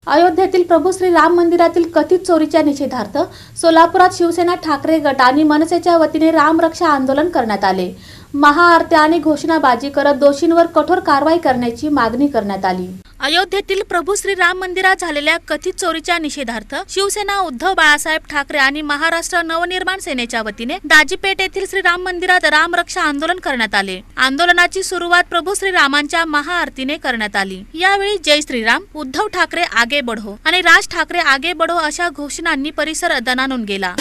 अयोध्येतील प्रभू श्री राम मंदिरातील कथित चोरीच्या निषेधार्थ सोलापुरात शिवसेना ठाकरे गट आणि मनसेच्या वतीने रामरक्षा आंदोलन करण्यात आले। महाआरती आणि घोषणाबाजी करत दोषींवर कठोर कारवाई करण्याची मागणी करण्यात आली। अयोध्येतील प्रभू श्री राम मंदिरात झालेल्या कथित चोरीच्या निषेधार्थ शिवसेना उद्धव बाळासाहेब ठाकरे आणि महाराष्ट्र नवनिर्माण सेनेच्या वतीने दाजीपेठ येथील श्री राम मंदिरात रामरक्षा आंदोलन करण्यात आले। आंदोलनाची सुरुवात प्रभू श्री रामांच्या महाआरतीने करण्यात आली। यावेळी जय श्रीराम, उद्धव ठाकरे आगे बढो आणि राज ठाकरे आगे बढो अशा घोषणांनी परिसर दणाणून गेला।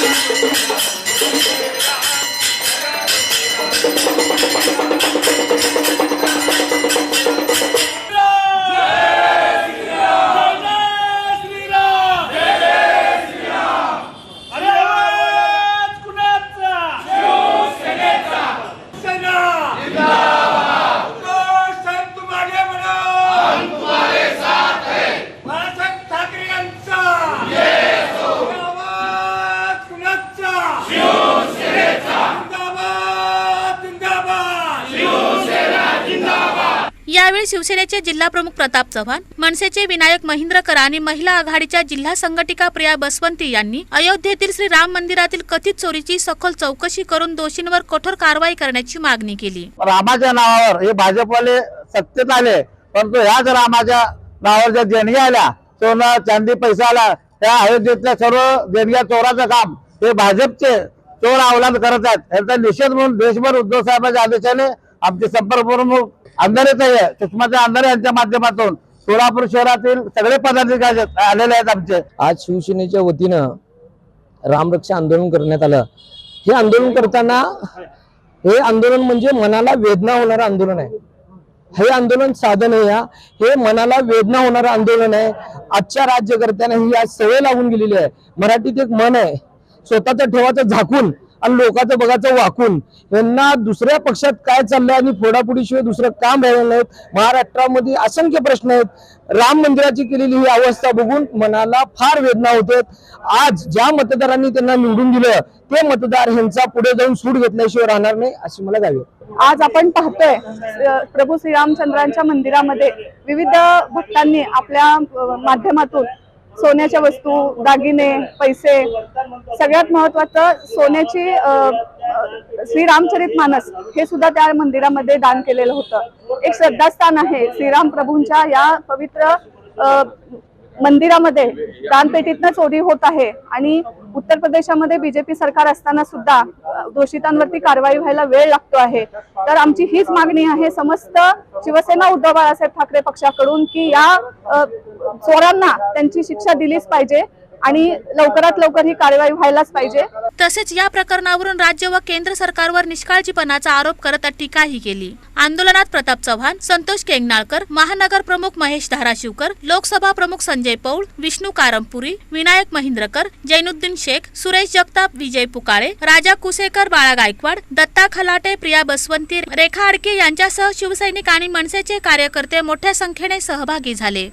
यावेळी शिवसेनेचे जिल्हा प्रमुख प्रताप चव्हाण, मनसेचे विनायक महेंद्रकर आणि महिला आघाडीच्या जिल्हा संघटिका प्रिया बसवंती यांनी अयोध्येतील श्री राम मंदिरातील कथित चोरीची सखोल चौकशी करून दोषींवर कठोर कारवाई करण्याची मागणी केली। रामाच्या नावावर हे भाजपवाले सत्तेत आले, परंतु ह्याच रामाच्या नावावर ज्या देणग्या आल्या, सोनं चांदी पैसा आला, त्या अयोध्येतल्या सर्व देणग्या चोराचं काम हे भाजपचे चोर अवलाद करत आहेत। याचा निषेध म्हणून देशभर उद्धव साहेबांच्या आदेशाने आमचे संपर्क प्रमुख अंधारेच सुषमाच्या अंधारे यांच्या माध्यमातून सोलापूर शहरातील सगळे पदाधिकारी आलेले आहेत आमचे। आज शिवसेनेच्या वतीनं रामरक्षा आंदोलन करण्यात आलं। हे आंदोलन करताना हे आंदोलन म्हणजे मनाला वेदना होणारं आंदोलन आहे। हे आंदोलन साधन आहे, हे मनाला वेदना होणारं आंदोलन आहे। आजच्या राज्यकर्त्यांना ही आज सवय लागून गेलेली आहे। मराठीत एक म्हण आहे, स्वतःचं ठेवाचं झाकून आणि लोकांचं बघायचं वाकून। यांना दुसऱ्या पक्षात काय चाललंय आणि फोडाफोडीशिवाय दुसरं काम राहिलं नाहीत। महाराष्ट्रामध्ये असंख्य प्रश्न आहेत। राम मंदिराची केलेली ही अवस्था बघून मनाला फार वेदना होते। आज ज्या मतदारांनी त्यांना निवडून दिलं ते मतदार ह्यांचा पुढे जाऊन सूड घेतल्याशिवाय राहणार नाही अशी मला गावी। आज आपण पाहतोय प्रभू श्रीरामचंद्रांच्या मंदिरामध्ये विविध भक्तांनी आपल्या माध्यमातून सोन्याच्या वस्तू, दागिने, पैसे, सगळ्यात महत्वाचं सोन्याची श्रीरामचरितमानस हे सुद्धा त्या मंदिरामध्ये दान केलेलं होतं। एक श्रद्धास्थान आहे श्रीराम प्रभूंच्या या पवित्र मंदिरामध्ये दानपेटीतनं चोरी होत आहे आणि उत्तर प्रदेशामध्ये बीजेपी सरकार असताना सुद्धा दोषितांवरती कारवाई व्हायला वेळ लागतो आहे। तर आमची हीच मागणी आहे समस्त शिवसेना उद्धव बाळासाहेब ठाकरे पक्षाकडून की या चोरांना त्यांची शिक्षा दिलीच पाहिजे आणि लवकरात लवकर ही कारवाई व्हायलाच पाहिजे। तसेच या प्रकरणावरून राज्य व केंद्र सरकारवर निष्काळजीपणाचा आरोप करत टीकाही केली। आंदोलनात प्रताप चव्हाण, संतोष केंगनाळकर, महानगर प्रमुख महेश धाराशिवकर, लोकसभा प्रमुख संजय पौळ, विष्णू कारमपुरी, विनायक महेंद्रकर, जैनुद्दीन शेख, सुरेश जगताप, विजय पुकाळे, राजा कुसेकर, बाळा गायकवाड, दत्ता खलाटे, प्रिया बसवंती, रेखा आडके यांच्यासह शिवसैनिक आणि मनसेचे कार्यकर्ते मोठ्या संख्येने सहभागी झाले।